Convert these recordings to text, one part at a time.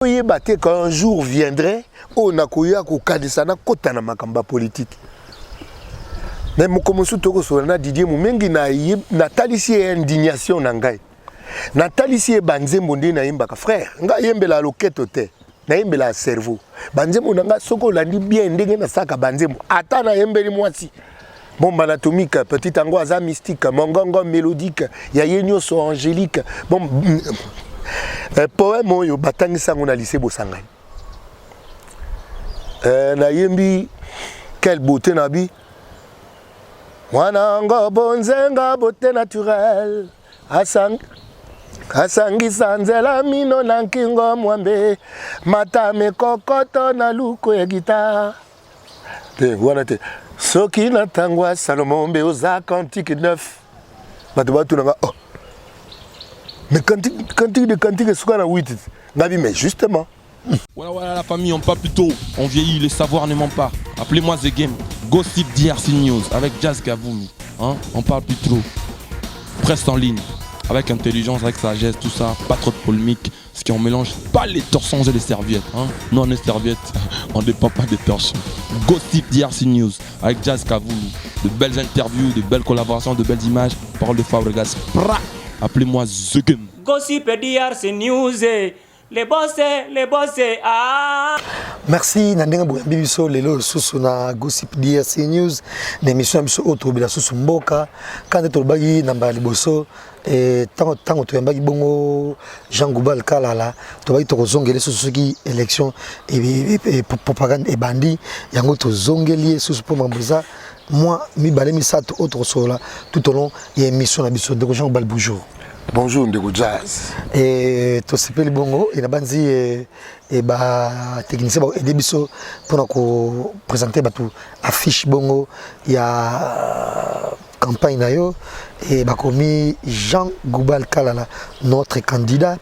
Quand un jour viendrait, on a kadisana kota na makamba politique. Même comme toko solana Didier Mumengi na talisi indignation na ngai. Na talisi banzembo ndi na imbaka frère. Nga yembela loketo te. Na yembela cerveau. Banzembo nanga soko landi bien ndenge na saka banzembo. Ata na yembeli mwasi. Bombe anatomique, petit ango aza mystique, mongongo mélodique, ya yenyo so angélique. Bon poème oyo batangisa ngona lycée Bosangani. Na yembi quelle beauté nabi. Mwana ngo bonzenga beauté naturelle. Asangi sanzela mino na nkingo mwambe. Matame kokoto na luko ya guitare. Te wana te. Soki na tangwa Salomon Beoza cantique 9. Batubatu nanga oh. Mais cantique de ce qu'on a 8. Mais justement. Voilà, la famille, on parle plus tôt. On vieillit, les savoirs ne mentent pas. Appelez-moi The Game. Gossip DRC News avec Jazz Gavoumi. Hein? On parle plus trop. Presse en ligne. Avec intelligence, avec sagesse, tout ça. Pas trop de polémique. Ce qui on mélange pas les torsons et les serviettes. Hein? Nous, on est serviettes. On ne dépend pas des torsons. Gossip DRC News avec Jazz Gavoumi. De belles interviews, de belles collaborations, de belles images. Parole de Fabregas. Appelez-moi The Game. Gossip DRC News, les boss, ah. Merci Nandinga Bibiso lelo susu na Gossip DRC News l'émission biso auto bila susu mboka quand to bagi namba liboso et tango to yambaki bongo Jean Goubal Kalala to bagi to zongeli susu ki élection et propagande et bandi yango to zongeli susu pour mambuza moi mi balé mi sato autre sola tout au long il y a émission na biso de Jean Goubal bonjour. Bonjour Ndeko Jazz. Et to sepeli bongo et na banzi et ba technicien ba aider biso pour présenter ba tout affiche bongo il y a campagne na yo et ba komi Jean Goubal Kalala notre candidat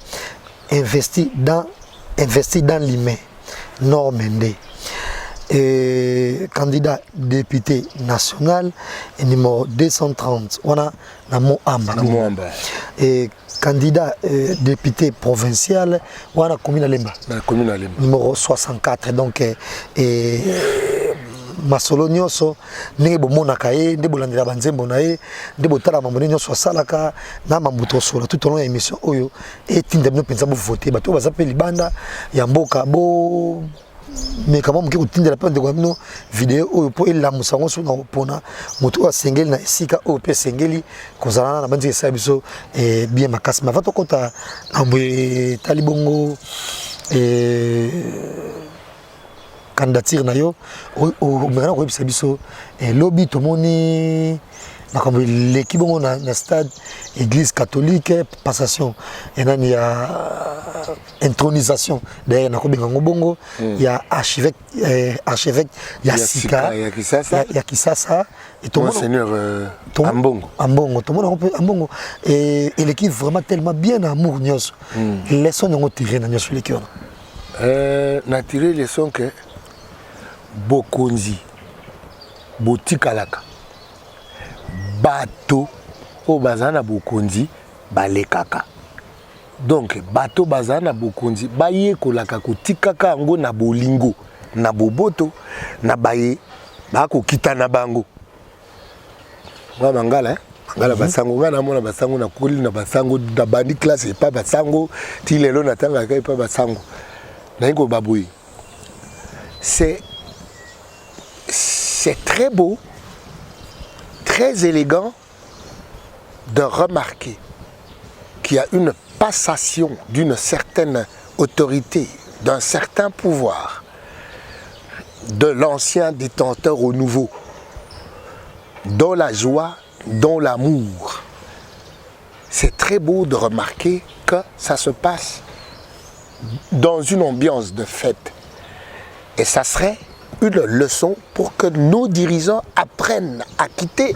investi dans l'humain Nord Mende. Et candidat député national numéro 230 on a na Moamba et candidat député provincial on a commune Lemba numéro 64 donc et masolo nyonso ndenge bomonaka ye nde bolandela banzembo na ye nde botala mambo nyonso asalaka na mambuto sola tout au long ya émission oyo et tinde bino penza bo voter bato baza pe libanda ya mboka bo mais comment on peut la peine de voir nos vidéos pour il la musango sur nos pona moto a single na sika o pe singeli kozana na banzi sabiso et bien makasi ma vato kota amwe talibongo et candidature na yo o mera ko sabiso et lobby to moni comme l'équipe on a un stade église catholique passation et là il y a intronisation derrière na ko benga bongo il y a archevêque il y a Sika il y a Kisasa et tout Monseigneur Ambongo tout le monde Ambongo et l'équipe vraiment tellement bien amour nyos leçon ngo tirer na nyos l'équipe na tirer leçon que bokonzi botikalaka bato o bazana bokonzi balekaka donc bato bazana bokonzi baye kolaka kotikaka ngo na bolingo na boboto na baye bako kitana bango wa mangala mangala basango ngana mona basango na kuli na basango da bandi classe pas basango ti lelo na tanga kai pas basango na ngo baboui c'est très beau, très élégant de remarquer qu'il y a une passation d'une certaine autorité, d'un certain pouvoir, de l'ancien détenteur au nouveau, dans la joie, dans l'amour. C'est très beau de remarquer que ça se passe dans une ambiance de fête. Et ça serait une leçon pour que nos dirigeants apprennent à quitter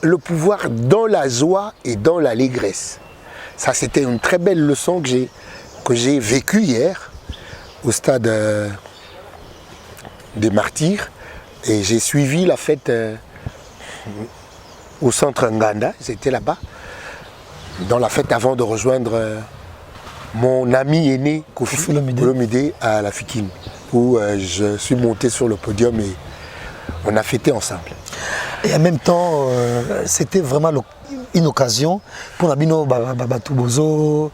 le pouvoir dans la joie et dans l'allégresse. Ça, c'était une très belle leçon que j'ai vécue hier au stade des Martyrs. Et j'ai suivi la fête au centre Nganda, j'étais là-bas, dans la fête avant de rejoindre mon ami aîné Kofi Olomide à la Fikine, où je suis monté sur le podium et on a fêté ensemble. Et en même temps, c'était vraiment une occasion pour Nabino Batubozo,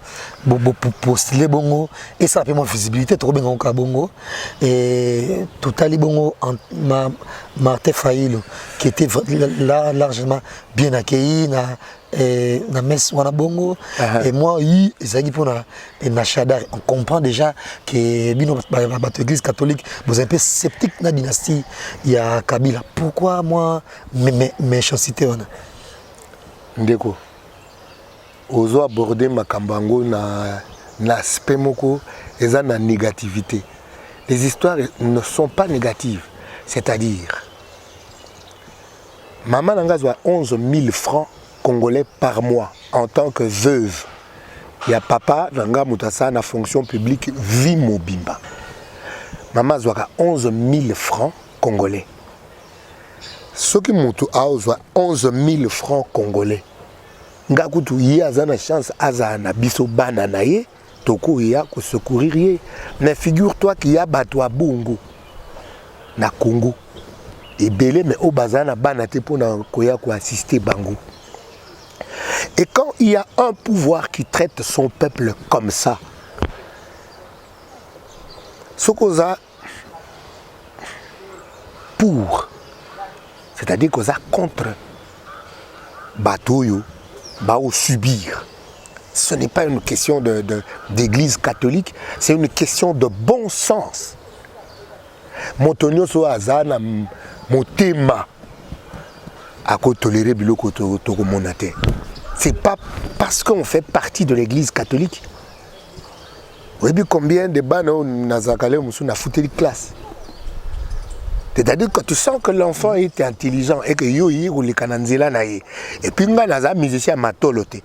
postuler Bongo, et ça a fait moins visibilité, trop bien en Bongo. Et tout à l'heure, Bongo, Martin Faïlo, qui était là largement bien accueilli, na messe wana bongo et moi ezaki pona na Shadar on comprend déjà que bino bato église catholique vous êtes un peu sceptique na dynastie il y a Kabila pourquoi moi méchanceté wana ndeko ozo aborder makambango na aspect moko eza na négativité. Les histoires ne sont pas négatives, c'est-à-dire maman nanga zwa 11 000 francs congolais par mois en tant que veuve. Il y a papa nanga mutasa na fonction publique vie mobimba. Maman zwa 11 000 francs congolais. Ce qui mutu a 11 000 francs congolais. Nga kutu ye azana chance azana biso bana na ye toko ya ko secourir ye. Mais figure-toi qu'il y a batwa bongo na Congo. Et belé mais au bazana bana te pour na koya ko assister bango. Et quand il y a un pouvoir qui traite son peuple comme ça, ce qu'on a pour, c'est-à-dire qu'on a contre Batoyo, Bao subir. Ce n'est pas une question d'église catholique, c'est une question de bon sens. Montonio so azana motema à tolérer biloko to monate. C'est pas parce qu'on fait partie de l'église catholique. Vous avez vu combien de banaux nazakale musu na foutu de classe. C'est-à-dire que tu sens que l'enfant est intelligent et que yo ou le kananzela na ye. Et puis nga naza musicien matolote.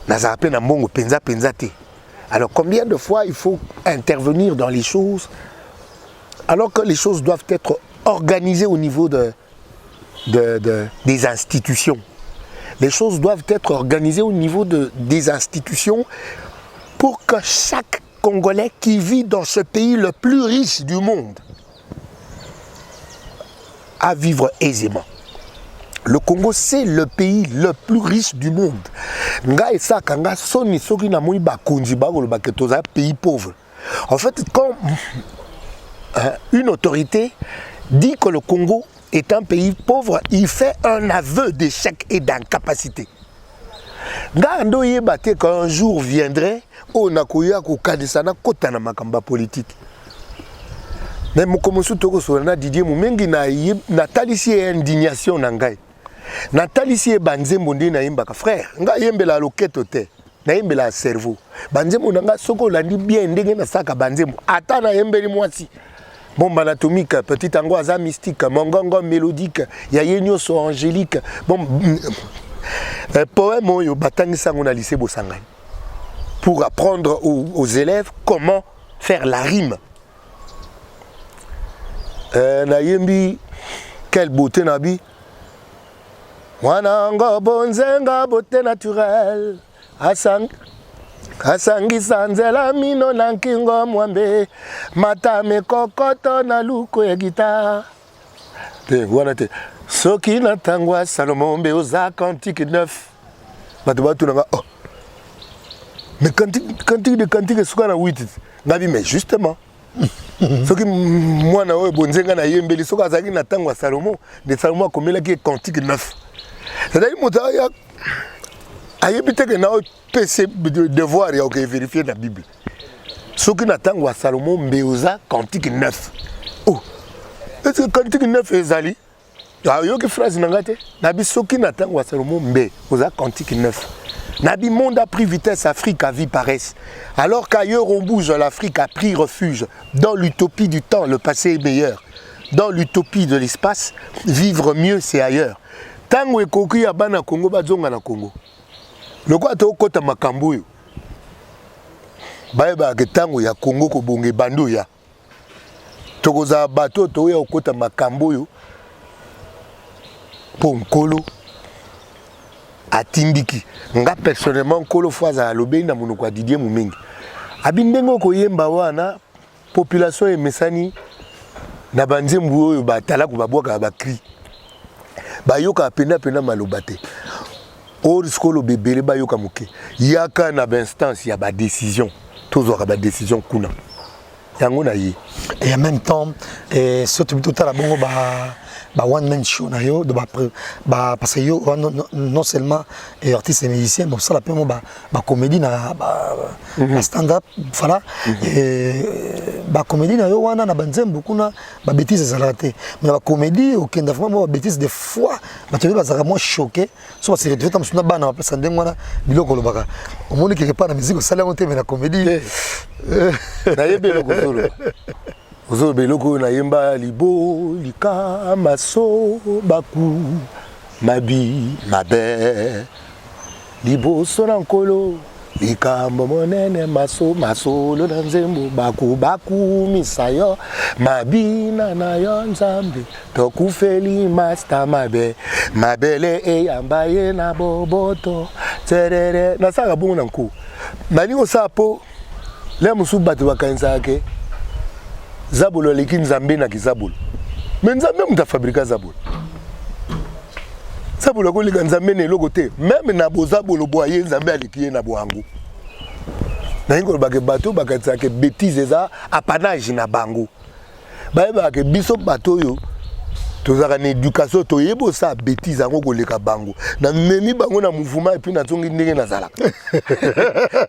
Naza pe na mbongo penza te. Alors combien de fois il faut intervenir dans les choses alors que les choses doivent être organisées au niveau des institutions. Les choses doivent être organisées au niveau des institutions pour que chaque Congolais qui vit dans ce pays le plus riche du monde à vivre aisément. Le Congo, c'est le pays le plus riche du monde. Nga esa kanga soni soki na moi ba konji ba ko ba ketoza pays pauvre. En fait, quand une autorité dit que le Congo est un pays pauvre, il fait un aveu d'échec et d'incapacité. Gando yebate qu'un jour viendrait, on a koya ko kadisana kota na makamba politique. Mais mokomosu toko solana Didier Mumengi na talisi indignation na ngai. Na talisi banzembo ndi na yimbaka frère, nga yembela loketo te. Na yembela cerveau. Banzembo nga soko landi bien ndenge na saka banzembo. Ata na yembeli mwasi. Bombe anatomique, petit ango aza mystique, mongongo mélodique, ya yenyo so angélique. Bon poème oyo batangisa ngona lycée Bosangani pour apprendre aux élèves comment faire la rime. Na yembi quelle beauté nabi. Wana ngo bonzenga beauté naturelle. Asangi sanzela mino na nkingo mwambe matame kokoto na luko ya guitare. Te wana te soki na tangwa Salomon mbe oza cantique 9. Batu nanga oh. Mais cantique suka na 8. Ngabi mais justement. Soki mwana oyo bonzenga na yembeli soka azaki na tangwa Salomon, de Salomon komela ki cantique 9. C'est-à-dire motaya ayebite que na PC devoir ya okay vérifier la Bible. Soki na tangwa Salomon mbeoza cantique 9. Oh. Est-ce que cantique 9 ezali? Ah yo ki phrase nangate. Nabi soki na tangwa Salomon mbe oza cantique 9. Nabi monde a pris vitesse, Afrique a vie paresse. Alors qu'ailleurs on bouge, l'Afrique a pris refuge. Dans l'utopie du temps, le passé est meilleur. Dans l'utopie de l'espace, vivre mieux c'est ailleurs. Tango ekoki ya bana Congo bazonga na Congo. Loko to kota makambo yo. Baeba ke tango ya Congo ko bonge bando ya. Tokoza bato to ya kota makambo yo. Ponkolo. atindiki nga personnellement kolo fois à lobe na monoko ya Didier Mumengi abindengo koyemba wana population emesani na banzembu oyo batala ko babwaka bakri bayoka pena maloba te or skolo bebele bayoka moke yaka na instance ya ba décision tozwaka ba décision kuna yango na ye et en même temps surtout tout à la bongo ba one man show na yo de parce que yo non seulement artiste et musicien mais ça la peu ba comédie na stand up voilà ba comédie na yo wana na banzembo kuna ba bêtises zalate mais ba comédie okenda vraiment ba bêtises des fois ba tu vas vraiment choqué so c'est retrouvé comme na bana parce que ndengwana biloko lobaka omoni quelque part na musique au salon te mais la comédie na yebelo kozolo Ozo beloko na yemba libo lika maso baku mabi mabe libo sona nkolo lika monene maso lo na nzembo baku misayo mabi na yo nzambe tokufeli master mabe mabele eyamba ye na boboto terere na saka bongo na nku nani osapo le musu batu bakanza ke Zabolo leki nzambe na kizabulo. Mais nzambe muta fabrika zabolo. Zabolo ko leka nzambe ne logote. Même na bozabolo boye nzambe aleki na boango. Na ingolo bake bato bakatsa ke bêtise za apanage na bango. Ba ke biso bato yo tozaka na éducation toyebo sa bêtise ngo koleka bango. Na memi bango na mouvement et puis na tongi ndenge na zalaka.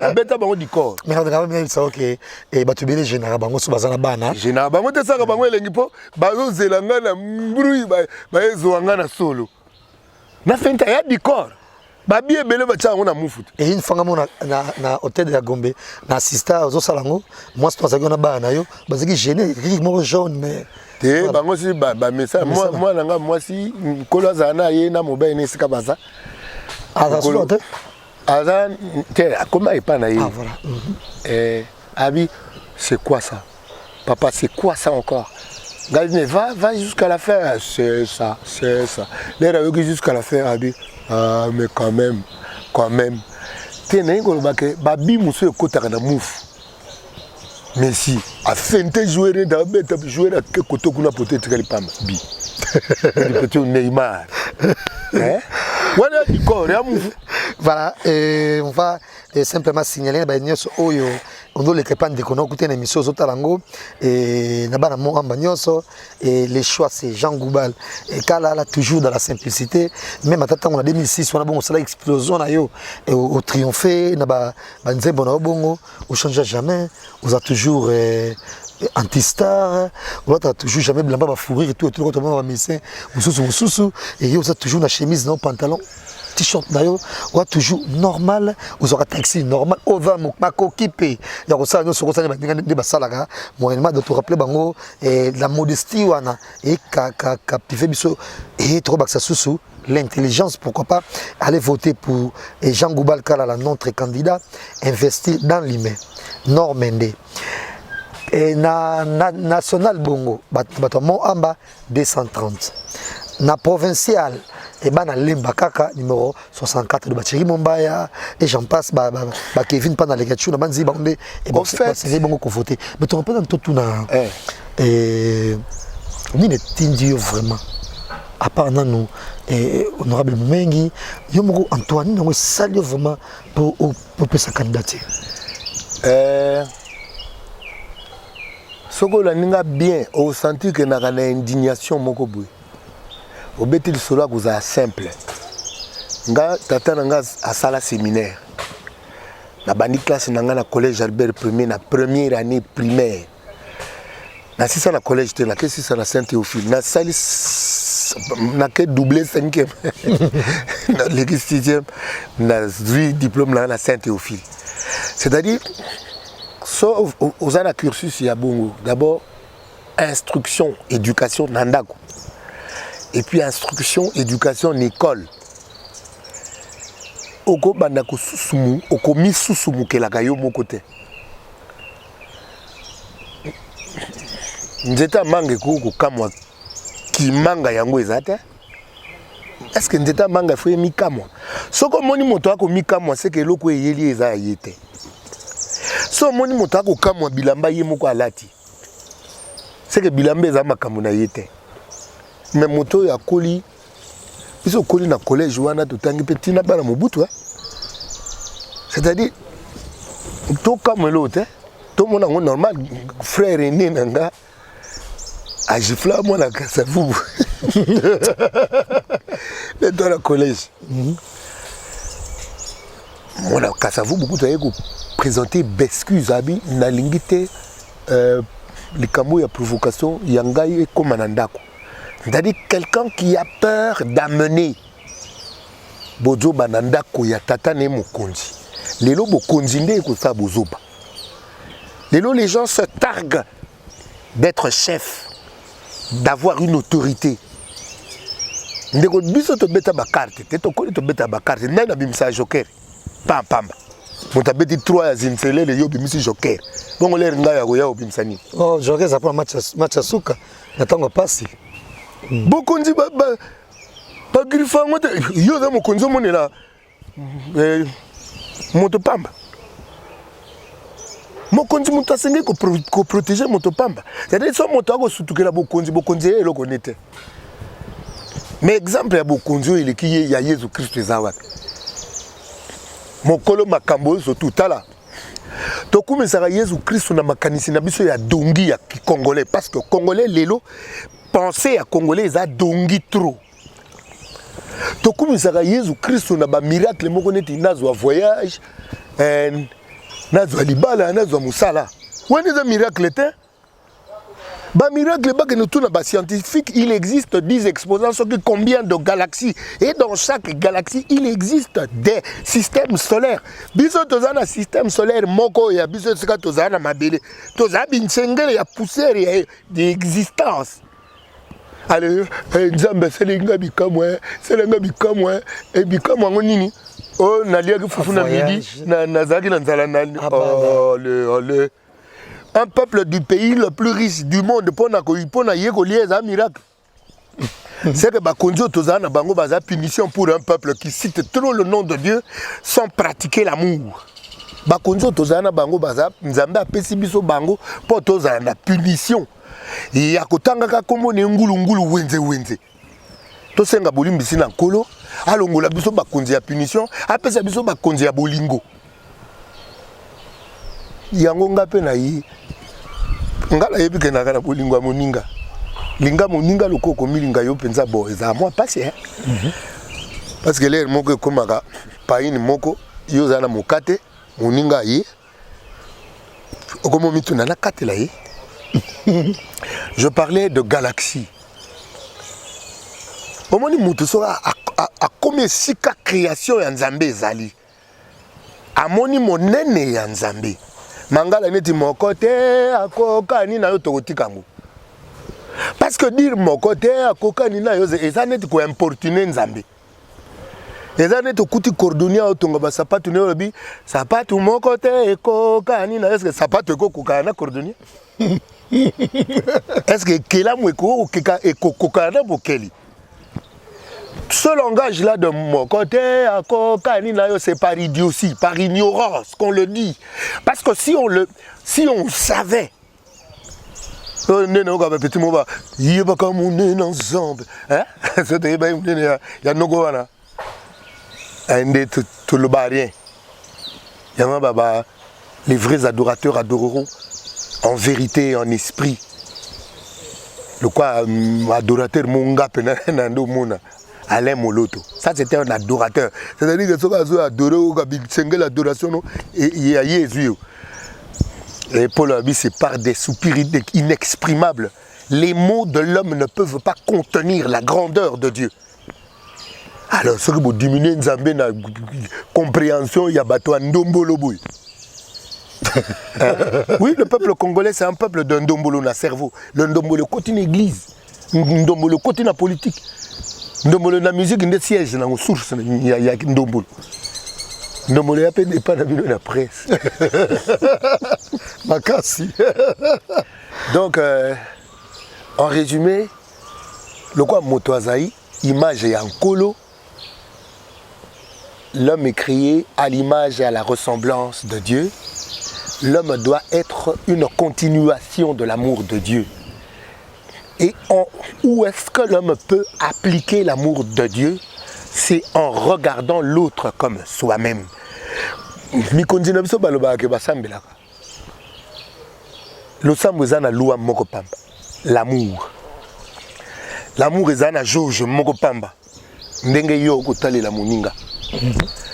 Abeta bango du corps. Mais on a même ça OK et ba tubele général bango so bazana bana. Général bango te saka bango elengi po bazo zelanga na mbru ba ezwanga na solo. Na fenta ya du corps. Ba bien belé ba tsango na mufutu. Et une fois na hôtel de la Gombe na assista aux salango moi je pense que na bana yo bazaki gêné mo jaune mais te bango si ba message moi nanga moi si kolo zana ye na mobile ne sika baza azasolo te azan te comment pas na ye ah voilà abi c'est quoi ça papa c'est quoi ça encore Galine va jusqu'à la fin c'est ça l'air avec jusqu'à la fin abi ah mais quand même te na ngolo bake babi muso ekotaka na mufu mais si a fente jouer dans bête jouer à côté kuna peut-être qu'elle pas bi le petit Neymar hein voilà du corps voilà on va simplement signaler ba nyoso oyo on le kepan de kono kuté na émission zotalango et na bana mo amba nyoso et les choix c'est Jean Goubal et kala là toujours dans la simplicité même atata on a 2006 on a bon ça explosion na yo et au triompher na ba nzembo na bongo on change jamais on a toujours anti-star, on a toujours jamais blamba ba fourrir et tout quand on va médecin mususu et yo ça toujours na chemise non pantalon t-shirt d'ailleurs on a toujours normal on aura taxi normal on va m'occuper il y a ça nous sur ça de basalaka moyennement de te rappeler bango et la modestie wana et ka fait biso et trop baksa susu l'intelligence pourquoi pas aller voter pour Jean Goubal Kala notre candidat investir dans l'humain Normandie et na national bongo bato mo amba 230 na provincial et bana lemba kaka numéro 64 de Bachiri Mombaya et j'en passe ba Kevin pendant les gâteaux na banzi ba onde et bon c'est bongo ko voter mais tu rappelles tout na et ni ne tindio vraiment à part nous et honorable Mumengi yomoko Antoine na sali vraiment pour sa candidature soko la ninga bien au sentir que na indignation moko boy au betil solo kuza simple nga tata nga à sala séminaire na bandi classe nga na collège Albert Premier na première année primaire na sisa na collège te na que sisa na Saint Théophile na sali na que doublé 5e na le 6e na diplôme na Saint Théophile c'est-à-dire sauf aux cursus il y a bongo d'abord instruction éducation nandako et puis instruction éducation école oko bandako susumu oko mi susumu kelaka yo moko te nzeta mange ko kamwa ki manga yango ezate est-ce que nzeta manga fwe mi kamwa Ce que moni moto ako mika moi c'est que loko eyeli eza yete. So moni moto ako kamwa bilamba ye moko alati. C'est que bilamba eza makambo na yete. Mais moto ya koli biso koli na collège wana totangi pe tina bana mobutu. C'est-à-dire to comme l'autre, tout le monde normal frère aîné nanga a giflé moi la Kasavubu. Mais dans le collège. Moi la Kasavubu beaucoup de présenter d'excuses abi na lingité les camo ya provocation yangai comme nandako. C'est-à-dire quelqu'un qui a peur d'amener bozo banandako ya tata ne mokonzi. Lelo bokonzi nde ko sa bozoba. Lelo les gens se targuent d'être chef, d'avoir une autorité. Ndeko biso to beta ba carte, te to koli to beta ba carte, nana bimisa joker. Pam pam. Monta beti 3 ya zinfele le yo bimisi joker. Bongo le nga ya goya obimisa ni. Oh, joker ça prend match suka. Natango pasi. Bokonzi ba grifa ngote yo za mokonzo monela. Moto pamba. Mokonzi mutu asenge ko protéger moto pamba. C'est-à-dire so moto ako sutukela bokonzi eloko nete. Mais exemple ya bokonzi ele ki ya Yesu Christ ezawa. Mokolo makambo so tutala. Tokumi sara Yesu Christ na makanisi na biso ya dongi ya congolais parce que congolais lelo penser à congolais za dongi trop. Tokumisaka Yesu Christ na ba miracle moko neti nazwa voyage nazwa libala nazwa musala wani za miracle te ba miracle ba que nous tuna ba scientifique il existe 10 exposants sur combien de galaxies et dans chaque galaxie il existe des systèmes solaires biso tozana système solaire moko ya biso sika tozana mabele tozana binsengele ya poussière d'existence. Allez, Nzambe selinga bikamwe, et bikamwe ngonini. Oh, nalia ki fufu na midi, na zaki na nzala na. Allez. Un peuple du pays le plus riche du monde pona yeko lié un miracle. C'est que bakonzo tozana bango baza punition pour un peuple qui cite trop le nom de Dieu sans pratiquer l'amour. Bakonzo tozana bango baza Nzambe apesi biso bango po tozana punition. Ya kotangaka kombo ne ngulu wenze to senga bolimbisi na nkolo alongola biso bakonzi ya punition apesa biso bakonzi ya bolingo yango ngape na yi ngala yebike na kana bolingo ya moninga linga moninga lokoko milinga yo penza bo eza moi passé parce que l'air moko komaka paini moko yo zana mokate moninga yi okomo mituna na katela yi. Je parlais de galaxies. Au moment où tu seras à combien de création ya Nzambe ezali. A moni monene ya Nzambe. Mangala neti mokote akoka ni na yo tokotikango. Parce que dire mokote akoka ni na yo eza neti ko importuner Nzambe. Eza neti kuti cordonia otonga ba sapatu ne lobi sapatu mokote ekoka ni na yo sapatu ekoka na cordonia. Est-ce que Kelam ou Kokana Bokeli? Ce langage-là de mon côté, c'est par idiotie, par ignorance qu'on le dit. Parce que si on savait, les vrais adorateurs adoreront en vérité et en esprit. Le quoi, adorateur Munga Penando Mona, Alain Moloto. Ça, c'était un adorateur. C'est-à-dire que ce qu'on a adoré, l'adoration, il y a Jésus. Et Paul Abi, c'est par des soupirs inexprimables. Les mots de l'homme ne peuvent pas contenir la grandeur de Dieu. Alors, ce que vous diminuez, la compréhension, il y a bateau Ndombolo Boy. Oui, le peuple congolais, c'est un peuple d'un Ndombolo na cerveau. Le Ndombolo côté l'église, Ndombolo côté la politique, Ndombolo na musique, il y a siège dans les sources, il y a Ndombolo. Ndombolo n'est pas dans la presse. Makasi. Donc, en résumé, le quoi Motoazaï, image et en colo, l'homme est créé à l'image et à la ressemblance de Dieu. L'homme doit être une continuation de l'amour de Dieu. Et où est-ce que l'homme peut appliquer l'amour de Dieu? C'est en regardant l'autre comme soi-même. Mikondi na biso baloba ke basambelaka. Losambo eza na loi moko pamba. L'amour. L'amour eza na jauge moko pamba. Ndenge yo kotalela moninga.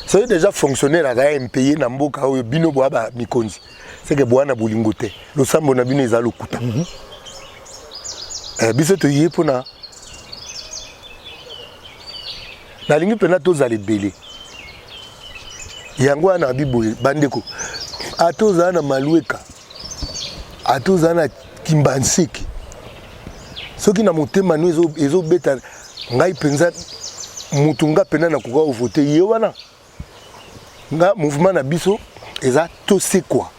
Ça a déjà fonctionné là impayé na mboka oyo bino boa ba mikonzi. C'est que boa na bolingo te. Losambo na bino eza lokuta. Biso to yé pona. Na lingi pena tozala ebele. Yango na biboye bandeko. Atoza na malueka. Atoza na kimbanseki. Soki na motema no ezo beta ngai penza mutunga pena na koka voter ye wana. Nga mouvement na biso eza to c'est quoi.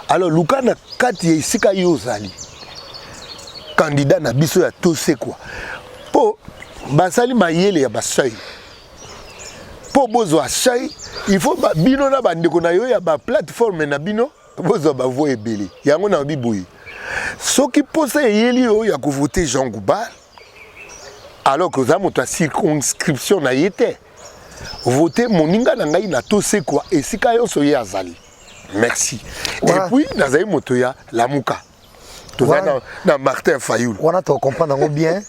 Alors luka na kati esika yozali. Candidat na biso ya to c'est quoi. Po basali mayele ya basai. Po bozo asai, il faut ba bino na bandeko na yo ya ba plateforme na bino bozo ba voix ebele. Yango na biboyi. Soki pose yeli yo ya ko voter Jean Gouba. Alors que za moto circonscription na yete. Voter moninga na ngai na to c'est quoi esika yo so ya azali. Merci. Voilà. Et puis nazai moto ya Lamuka. Voilà. Na Martin Fayoul. On a to comprendre bien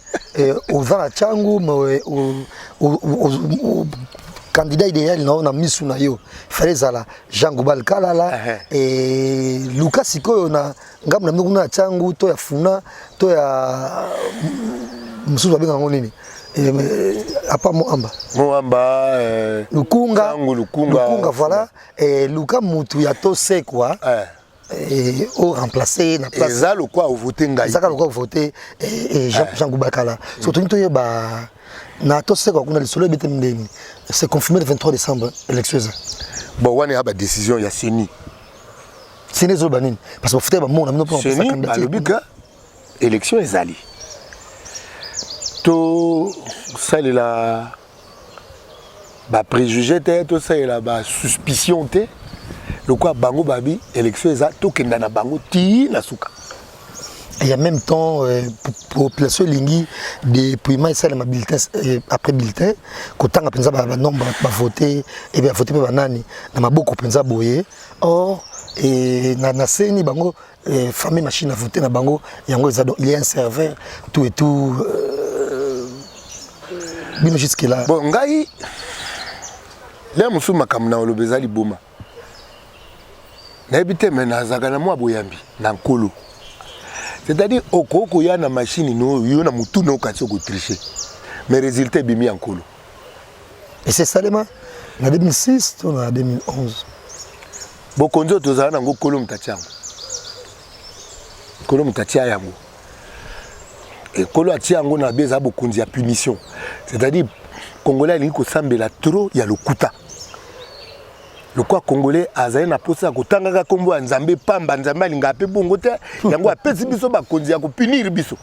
aux la changu au candidat idéal na misu na yo. Fallait zala Jean Goubal Kalala et Lucas Sikoyo na ngam na mukuna changu to ya funa to ya musu ba benga nini. Apa Moamba Lukunga voilà et Luka mutu ya to c'est quoi et au remplacer na place ça le quoi voter ngai ça le quoi voter et Jean Goubakala surtout to ba na to c'est quoi kuna le soleil betemndeni c'est confirmé le 23 décembre élection bon wana ya ba décision ya Seni zo banini parce que voter ba mon na pour sa candidature élection ezali to salela ba préjugé te to salela ba suspicion te le quoi bango babi élection eza to kenda na bango ti na suka il y a même temps population lingi depuis mai ça les bulletins après bulletin kotanga penza ba nombre ba voter et bien voter ba nani na maboko penza boye or et na seni bango famille machine à voter na bango yango eza il y a un serveur tout et tout bino jusque là bon ngai là musu makamna olobezali boma na ebite mena zaka mwa boyambi na nkolo c'est-à-dire okoko ya na machine no yo na mutu no katso ko tricher mais résultat bimi en nkolo et c'est ça lema na 2006 to na 2011 bokonzo tozala na ngokolo mtachango kolo mtatia yango et kolo atiango na beza bokonzi ya punition c'est-à-dire congolais ali ko sambela trop ya lokuta le quoi congolais azali na posa ko tangaka kombo ya nzambe pamba nzambe alinga pe bongo te yango apesi biso bakonzi ya ko punir biso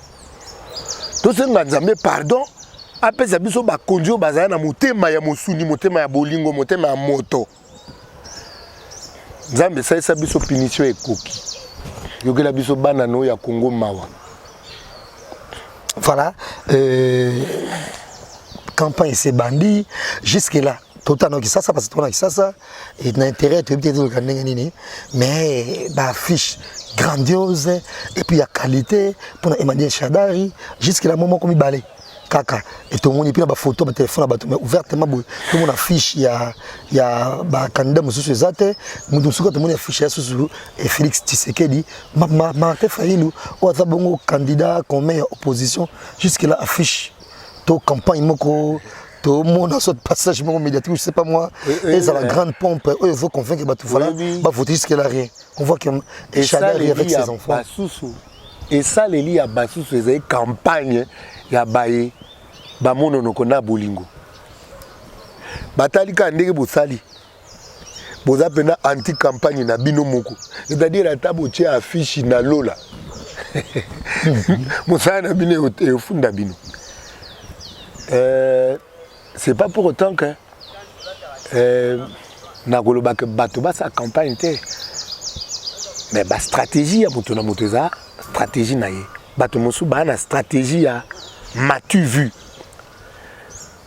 to senga nzambe pardon apesa biso bakonzi o bazali na motema ya mosuni motema ya bolingo motema ya moto nzambe sa biso punition ekoki yokela biso bana no ya Congo mawa. Voilà, campagne c'est bandit jusque là totalement qui ça parce que toi ça et l'intérêt tu peux dire que mais bah affiche grandiose et puis il y a qualité pour Emmanuel Shadari jusque là moment comme il balait kaka et tout le monde et puis là photo ba téléphone ba mais ouvertement tout le monde affiche il y a ba candidat monsieur Zate mutu suka tout le monde affiche ya susu et Félix Tshisekedi Martin Fayulu ou azabongo candidat comme opposition jusque là affiche to campagne moko to monde dans ce passage médiatique je sais pas moi et ça la grande pompe il faut convaincre que tout voilà va voter jusque là rien on voit que Shadari avec ses enfants et ça les lit à basusu c'est campagne ya baye ba mono nokona bolingo batalika ndenge bosali boza pena anti campagne na bino moko c'est-à-dire ata botie affiche na lola mosala na bino efunda bino c'est pas pour autant que nakoloba ke bato basa campagne te mais ba stratégie ya moto na moto eza stratégie na ye bato mosusu baa na stratégie ya matu vu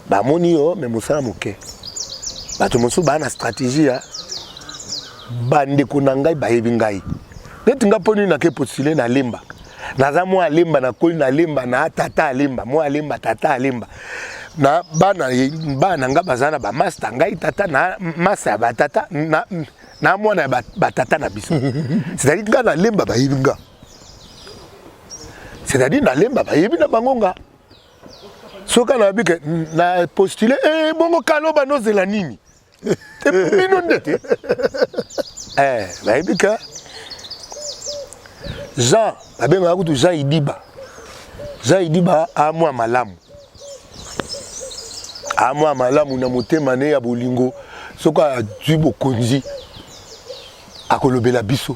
bamoni yo mais mosala moke bato mosusu baa na stratégie ya bandeko na ngai bayebi ngai neti nga mpo nini nake postule na lemba naza mwa alemba nakoli na lemba na tata alemba mwa alemba tata alemba na bana nga baza na bamaster ngai tata na masa ya batata na mwana ya batata na biso c'est-à-dire nga na lemba bayebi nga c'est-à-dire na lemba bayebi na bango nga soka na bike na postule bongo kaloba nozela nini te bino ndete bayebi ka Jean babengaka kutu Jean Idiba amwa malamu na motema ne ya bolingo soka azwi bokonzi akolobela biso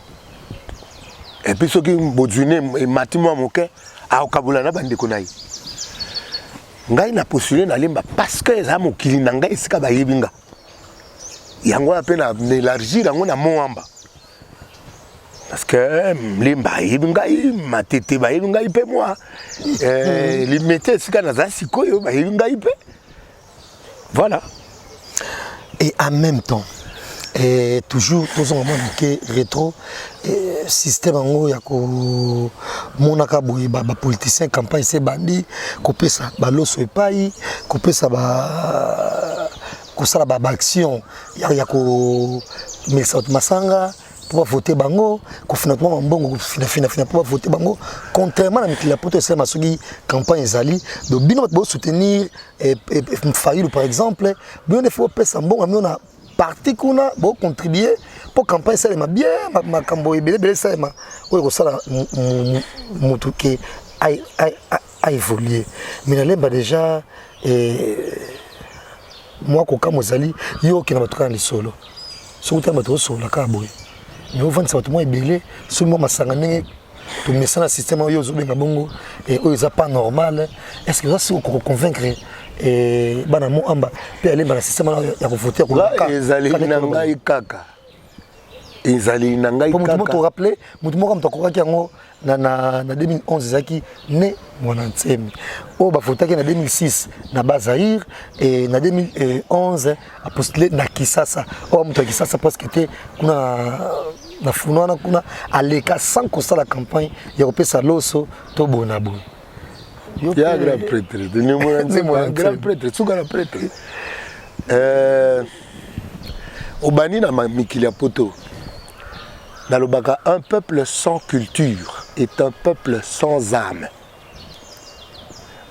epuis soki bozwine emati mwa moke akokabula na bandeko na ye ngai na postule na lemba parce que eza mokili na ngai esika bayebi nga yango wana mpe na élargir yango na moamba parce que lemba bayebi ngai matete bayebi ngai mpe mwa limete esika naza sikoyo bayebi ngai mpe voilà. Et en même temps, toujours tous en mode rétro système en ya ko monaka boye ba politicien campagne c'est bandi couper ça ba loso epai couper ça ba ko sala ba action ya ko Milsot Masanga pour voter bango ko finalement mbongo fina pour voter bango contrairement à la poto c'est masogi campagne ezali donc bino ba soutenir Fayulu par exemple bino ne faut pas mbongo mais on a parti kuna bo contribuer pour campagne ça ma bien ma cambo ebele ça ma ko sala mutu ke a évolué mais na lemba déjà moi ko kamozali yo ki na batuka na lisolo so utama to solo ka boy mais au fond ça tout moi ebele so moi masanga ndenge to mesana système yo zo benga bongo et eux ça pas normal est-ce que ça c'est ko convaincre et bana mo amba pe aller bana système ya ko voter ko ka ezali na ngai kaka ezali na ngai kaka pour te rappeler mutu mo comme to ko yango na 2011 zaki né mwana nsemi o ba votaki na 2006 na Bazaïr et na 2011 a postulé na Kisasa o mutu Kisasa parce que était kuna na funana kuna aleka sans que ça la campagne ya kopesa loso to bona bo ya grand prêtre de mwana grand prêtre suka na prêtre obani na mikili ya poto nalobaka un peuple sans culture est un peuple sans âme.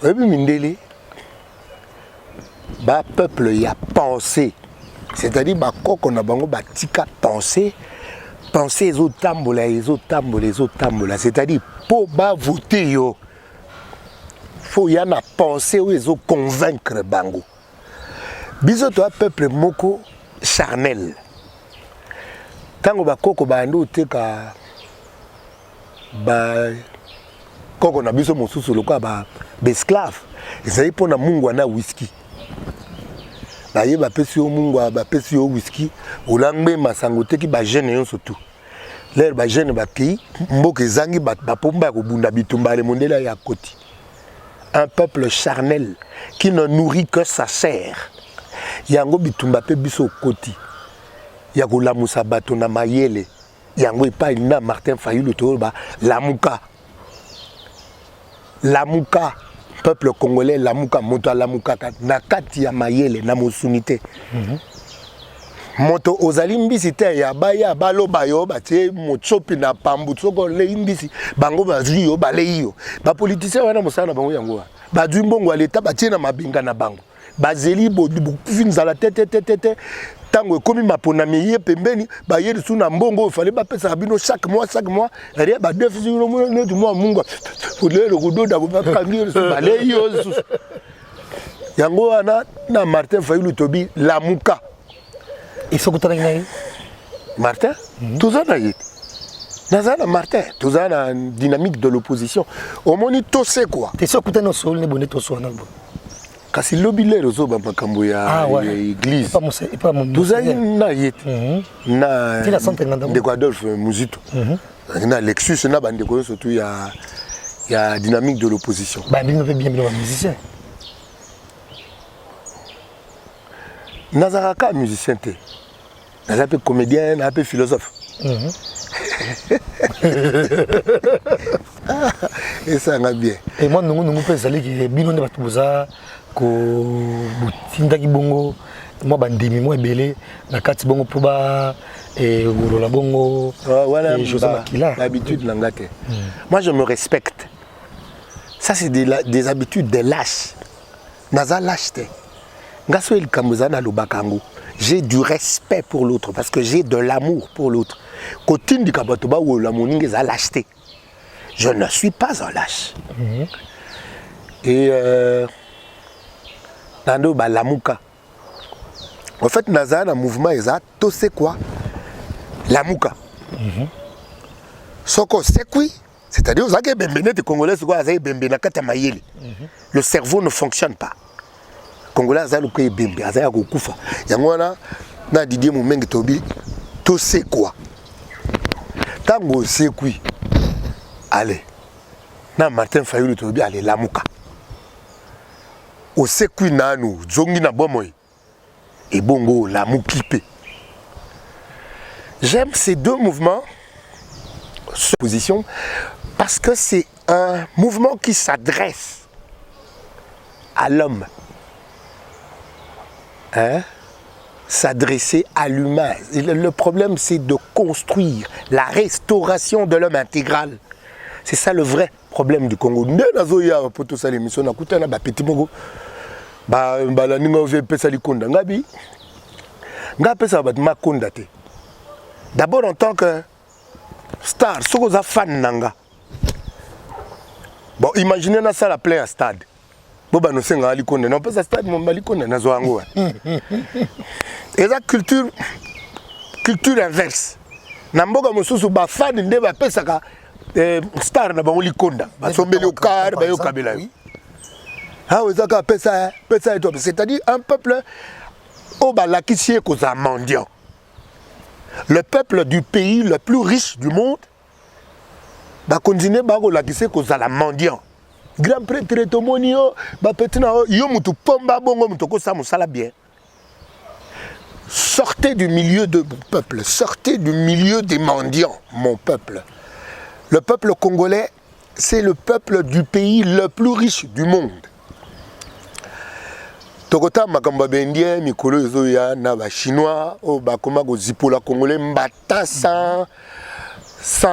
Oyebi mindele ba peuple ya pensée, c'est-à-dire ba koko na bango ba tika penser ezotambola, c'est-à-dire po ba voter yo faut y en a penser ou ezo convaincre bango. Biso to peuple moko charnel. Tango ba koko ba ndo teka ba koko na biso mosusu lokwa ba esclave ezali pona mungu ana whisky na ye ba pesi yo mungu ba pesi yo whisky olangbe masango teki ba jeune yon surtout l'air ba jeune ba ki mboka ezangi ba pomba ko bunda bitumba le mondela ya koti. Un peuple charnel qui ne nourrit que sa chair yango bitumba pe biso koti ya ko lamusa bato na mayele yango epai na Martin Fayulu to ba lamuka peuple congolais lamuka moto lamuka na kati ya mayele na mosunité moto ozali mbisi te ya baya baloba yo batie motsopi na pambu soko le mbisi bango bazwi yo balei yo ba politicien wana mosala bango yango ba dwi mbongo aleta batie na mabinga na bango bazeli bodu finzala tete tango ekomi maponami ye pembeni ba yeli suna mbongo fallait ba pesa bino chaque mois rien ba déficit no mois mungu fule le kudoda ba kangi ba le yo yango wana na Martin Fayulu tobi lamuka il faut que tu aies Martin tout ça Nazana Martin tout ça la dynamique de l'opposition au moni to c'est quoi t'es sûr que tu as no sol ne bonne to so na bo kasi lobi lelo zo ba makambo ya église tozali na yete na ndeko Adolphe Muzito na Lexus na bandeko surtout ya dynamique de l'opposition bandeko bien musicien nazalaka musicien te naza pe comédien na pe philosophe esanga bien et moi nungu pe ezali ki bino nde bato boza ko butindaki bongo moi bandimi moi ebele na kati bongo po ba golola bongo voilà l'habitude na ngate moi je me respecte ça c'est des habitudes de lâche naza lâche te ngaso el kamuzana lobakango j'ai du respect pour l'autre parce que j'ai de l'amour pour l'autre kotindi kabato ba wo la moninga za lâcheté je ne suis pas un lâche et nando ba lamuka en fait naza na mouvement eza to c'est quoi lamuka soko sekui c'est-à-dire aux ake bembenete congolais quoi za bembena kata mayele le cerveau ne fonctionne pas congolais azali ko ebembe azali ko kufa yango wana na Didier Mumenge tobi to c'est quoi tango sekui allez na Martin Fayulu tobi allez lamuka o sekui nanu zongi na bomoy et bongo lamuki pe. J'aime ces deux mouvements cette position parce que c'est un mouvement qui s'adresse à l'homme. S'adresser à l'humain. Le problème, c'est de construire la restauration de l'homme intégral. C'est ça le vrai problème du Congo. D'abord en tant que star, ce que vous fan nanga. Bon, imaginez na ça la plein à stade. Boba no senga alikonde non pas stade mon balikonde na zoango. Et la culture inverse. Na mboga mosusu ba fan nde ba pesaka star na ba likonda. Ba sombeli au car ba yo kabela. Ah oui, ça pesa et toi, c'est-à-dire un peuple au balakisie koza mendiant. Le peuple du pays le plus riche du monde va continuer à lakise koza la mendiant. Grand prêtre Tomonio, Bapetina, Yomutu Pomba Bongo Mutoko Samusala bien. Sortez du milieu de mon peuple, sortez du milieu des mendiants, mon peuple. Le peuple congolais, c'est le peuple du pays le plus riche du monde. Tokota makamba bendien mikolo ezoya na ba chinois o ba koma go zipola congolais mbata sans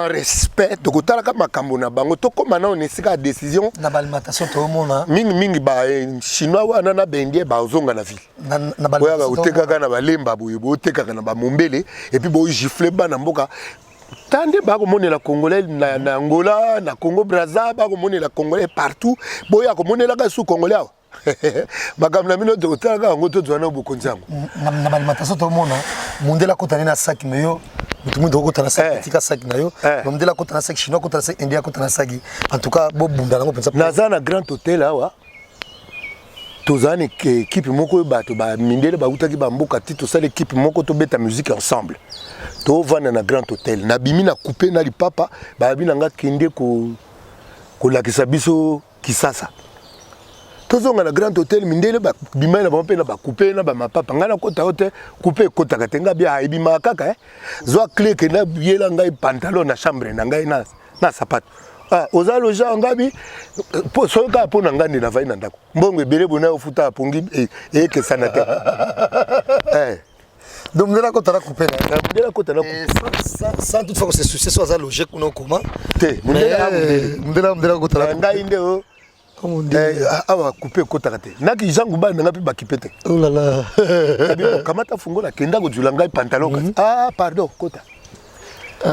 respect tokota ka makambo na bango tokoma na onesika décision na balimatation to mona mingi ba chinois wana na bendien ba ozonga na ville na balimatation ba oteka na balemba boye bo oteka na ba mombele et puis bo gifler ba na mboka tande ba ko monela congolais na Angola na Congo Brazza ba ko monela congolais partout boya ko monela ka sous congolais bakamna mino de otaka ngoto zwana bokonzango na balimatation to mona mundela kotana na saki meyo mutumu do kotana saki tika saki nayo mundela kotana saki chinois kotana saki india kotana saki en tout cas bo bunda ngo pensa nazana grand hôtel awa tozane équipe moko bato ba mindele ba utaki ba mboka tito sala équipe moko to beta musique ensemble to vana na grand hôtel na bimi na couper na lipapa ba bina nga kende ko lakisa biso kisasa tozonga na grand hôtel mindele ba bima na bompe na ba couper na ba mapapa ngana kota hote couper kota katenga bia ebima kaka zo clé que na biela ngai pantalon na chambre na ngai na sapato oza loja ngabi po soka po na ngandi na vai na ndako mbongo ebele bona ofuta apongi ke sana te donc mundela kota na couper mundela kota na sans toutefois que c'est souci soit logique ou non comment te mundela kota na ngai ndeo awa couper kota kate naki jangu ba na ngapi bakipete oh là là kamata fungola kenda ko julanga pantalon pardon kota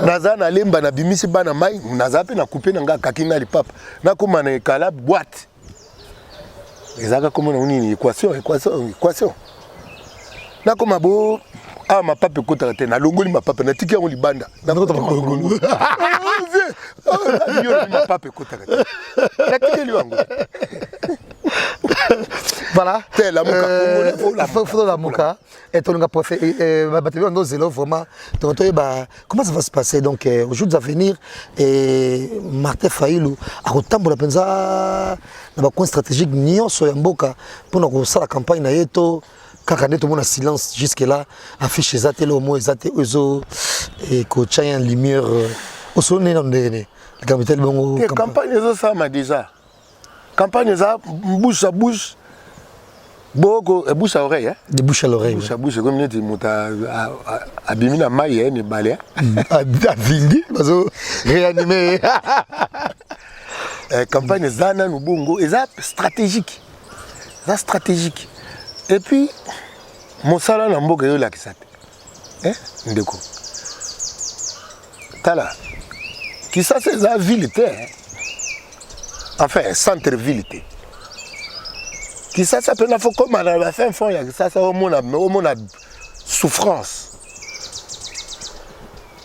naza na lemba na bimisi bana mai naza pe na couper nga kakinga lipapa na koma na kala boîte ezaka comme na nini équation na koma bo ma papa kota kate na longoli ma papa na tiki yango libanda na kota makolo Voilà. La Mouka. Faut la Mouka. Et ton gars pour faire. Vraiment. Comment ça va se passer donc aux jours à venir Martin Fayulu a retambo la penza na ba stratégique nyonso ya mboka pour na la campagne na yeto kaka ndeto mona silence jusque là affiche ezate le mot ezate ozo et ko tchaya lumière au sonné dans ndene le capital bongo campagne ezo ça m'a déjà campagne ça bouche à bouche beaucoup bouche à oreille hein de bouche à l'oreille bouche à bouche comme tu monta abimina maye ne balé à Vindi bazo réanimé campagne zana no bongo eza stratégique et puis mon salon na mboka yo la kisate ndeko tala kisa c'est la ville enfin centre ville kisa ça peut na faut comme à la fin fond ya kisa ça au monde souffrance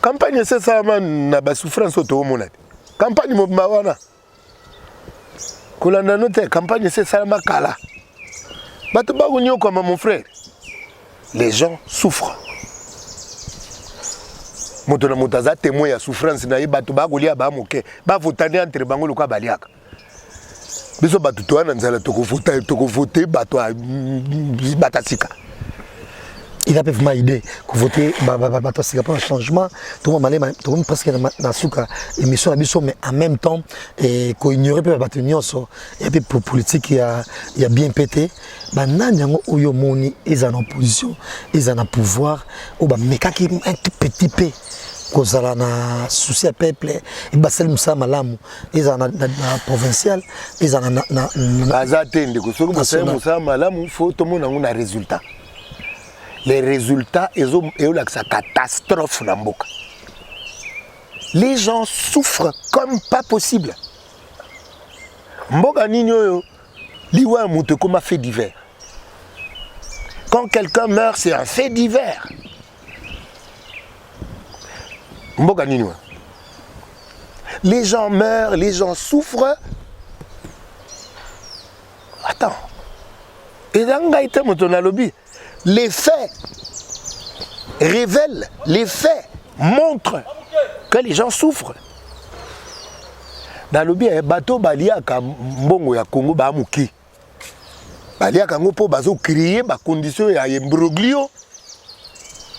campagne c'est ça na ba souffrance au monde campagne mo mawana kolanda note campagne c'est ça makala bato ba unyo comme mon frère les gens souffrent moto na motaza témoin ya souffrance na bato ba golia ba moke ba votane entre bango lokwa baliaka biso bato to na nzala toko voter bato batasika il a vraiment idée que voter bato sika pour un changement tout le monde tout le presque na suka émission na biso mais en même temps et ko ignorer pe bato nyonso et puis pour politique il y a bien pété ba nani yango oyo moni ils en opposition ils en a pouvoir ou ba mekaki un tout petit peu kozala na souci à peuple et basel musa malamu ils en a provincial ils en a na bazatende ko soki musa malamu faut tout monde na résultat. Les résultats, ils ont la catastrophe dans Mboka. Les gens souffrent comme pas possible. Mboka Nino, liwa moute comme un fait divers. Quand quelqu'un meurt, c'est un fait divers. Mboka Nino. Les gens meurent, les gens souffrent. Attends. Et dans le lobby. Les faits révèlent, les faits montrent que les gens souffrent. Dans le bien, bateau baliaka mbongo ya Congo ba muki. Baliaka ngo po bazo créer ba condition ya imbroglio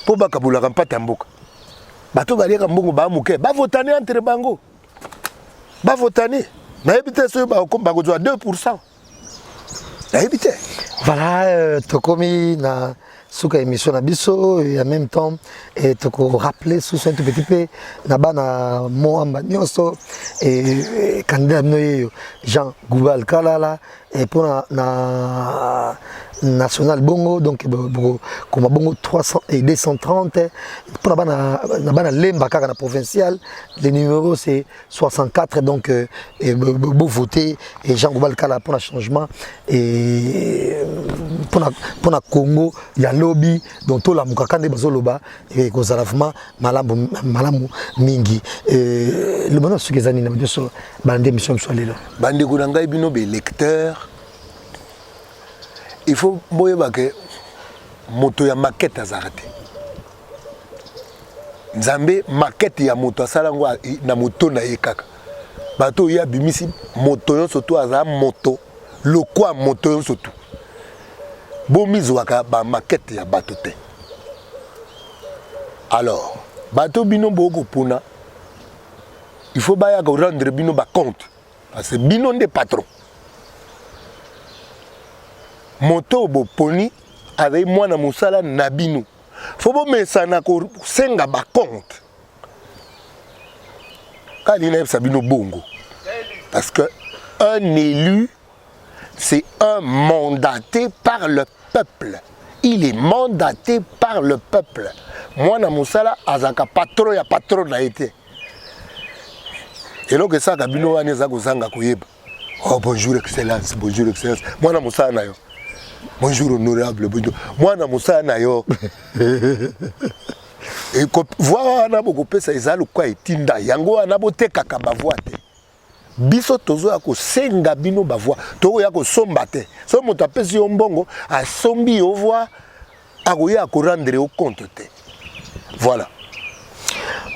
po ba kabula kampata mboka. Bateau baliaka mbongo ba muki, ba votaner entre bango. Ba votaner. Na ebité so ba ko 2%. Na ebité. Voilà, tokomi na suka émission na biso et en même temps et toko rappeler sous un tout petit peu na bana moamba nyonso et candidat noyo Jean Goubal Kalala et pour na national bongo donc comme bongo 300 et 230 pour na bana lemba kaka na provincial le numéro c'est 64 donc et beau voter et Jean Goubal Kalala pour le changement et pour na Congo il y a lobby donc tout la mukakande bazoloba et kozalafuma malamu mingi le bonheur ce que zani na biso bande mission msolelo bande kunanga bino be lecteur. Il faut que moto ya maquette azarate. Nzambe maquette ya moto asalango na moto na yekaka. Bato ya bimisi moto yon surtout aza moto lokwa moto yon surtout. Bomizwaka ba maquette ya bato te. Alors, bato bino boko puna. Il faut baya rendre bino ba compte parce que bino des patrons. Moto bo poni avec moi na musala nabinu. Faut bo mesana ko senga ba compte. Kalina sabino bongo. Parce que un élu c'est un mandaté par le peuple. Il est mandaté par le peuple. Moi na musala azaka patron ya patron na été. Et donc ça kabino ane za kozanga koyeba. Oh bonjour excellence, bonjour excellence. Moi na musala na yo. Bonjour honorable, bonjour. Moi na musana yo. Et voir na boko pesa ezalo kwa etinda yango na boteka ka bavoite. biso tozoya kosenga bino bavoi tokoya kosomba te so moto apesi yo mbongo asombi yo voi akoya korendre yo compte te. Voilà.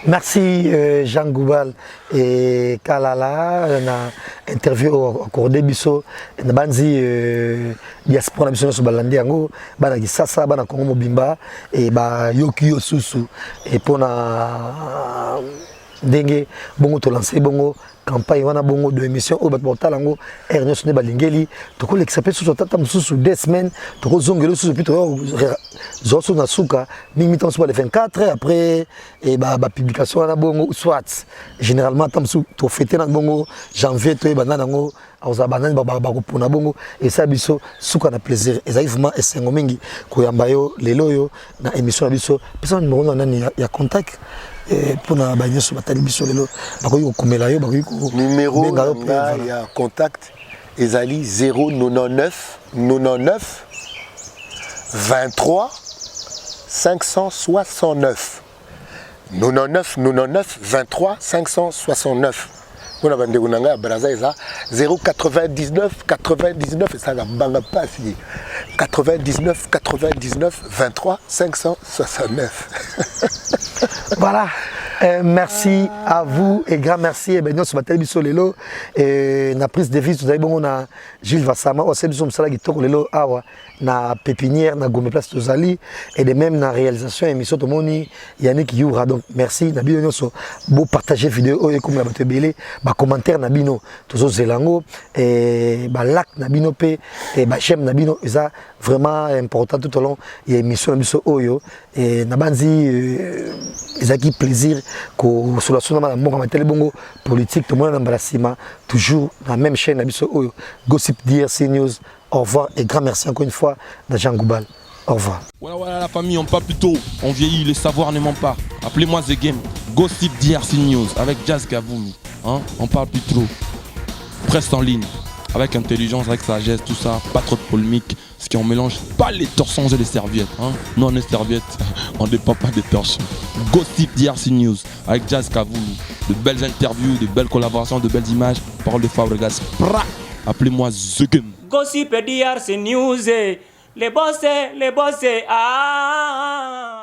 Merci Jean Goubal et Kalala na interview accordé biso na banzi diaspora biso so balandi yango bana kisasa bana Kongo mobimba et ba yoki yo susu et pona ndenge bongo to lancer bongo campagne wana bongo de émission au portal yango Ernest ne balingeli to ko l'exape sur tata mususu 2 semaines to ko zongelo susu pito zoso na suka mingi temps sur les 24 après et ba publication wana bongo soit généralement tam su to fêter na bongo janvier to bana nango auza banani ba ko pona bongo et ça biso suka na plaisir exactement esengo mingi ko yamba yo lelo yo na émission biso pesa numéro nani ya contact pour na ba nyeso batali biso lelo bakoyi komela yo bakoyi numéro ya contact ezali 099 99 23 569 99 99 23 569 on a bandeko nanga ya Braza eza 099 99 et ça la banga pasi 99 99 23 569. Voilà. Merci à vous et grand merci et ben nous ce matin biso lelo et na prise de vie tout d'abord on a Gilles Vassama on sait biso msala kitoko lelo awa na pépinière na Gomé place Tozali et de même na réalisation émission to moni Yannick Youra donc merci na bino so beau partager vidéo et comme la bato belé ba commentaire na bino tozo zelango et ba like na bino pe et ba j'aime na bino ça vraiment important tout au long et émission na biso oyo et na banzi ezaki plaisir ko sur la sonama na mbongo matele bongo politique to mona na mbrasima toujours la même chaîne na biso oyo Gossip DRC News. Au revoir et grand merci encore une fois de Jean Goubal. Au revoir. Voilà la famille, on parle plus tôt, on vieillit, le savoir ne ment pas. Appelez-moi The Game, Gossip DRC News avec Jazz Gavoumi. Hein? On parle plus trop. Presse en ligne, avec intelligence, avec sagesse, tout ça, pas trop de polémique. Ce qui on mélange pas les torsons et les serviettes. Hein? Nous on est serviettes, on ne dépend pas des torsions. Gossip DRC News avec Jazz Gavoumi. De belles interviews, de belles collaborations, de belles images. Parole de Fabregas. Appelez-moi The Game. Gossip DRC News, les bossés, ah.